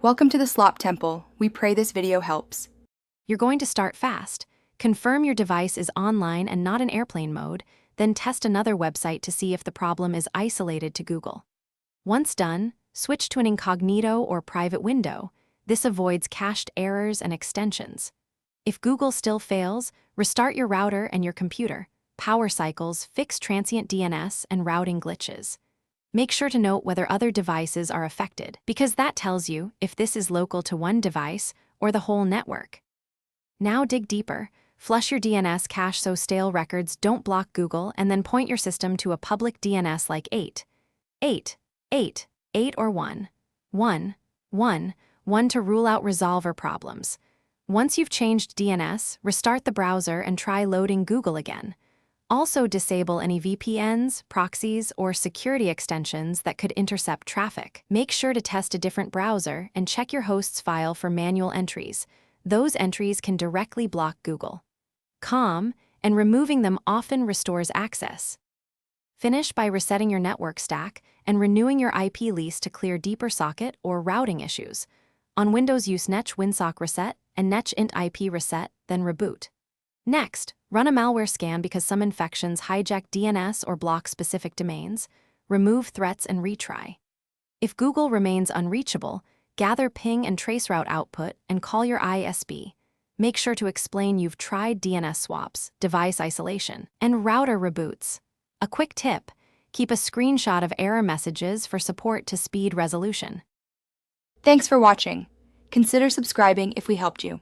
Welcome to the Slop Temple. We pray this video helps. You're going to start fast. Confirm your device is online and not in airplane mode, then test another website to see if the problem is isolated to Google. Once done, switch to an incognito or private window. This avoids cached errors and extensions. If Google still fails, restart your router and your computer. Power cycles fix transient DNS and routing glitches. Make sure to note whether other devices are affected, because that tells you if this is local to one device or the whole network. Now dig deeper. Flush your DNS cache so stale records don't block Google, and then point your system to a public DNS like 8 or 1 to rule out resolver problems. Once you've changed DNS, restart the browser and try loading Google again. Also disable any VPNs, proxies, or security extensions that could intercept traffic. Make sure to test a different browser and check your host's file for manual entries. Those entries can directly block Google. And removing them often restores access. Finish by resetting your network stack and renewing your IP lease to clear deeper socket or routing issues. On Windows, use netch winsock reset and netch int IP reset, then reboot. Next, run a malware scan because some infections hijack DNS or block specific domains. Remove threats and retry. If Google remains unreachable, gather ping and traceroute output and call your ISP. Make sure to explain you've tried DNS swaps, device isolation, and router reboots. A quick tip: keep a screenshot of error messages for support to speed resolution. Thanks for watching. Consider subscribing if we helped you.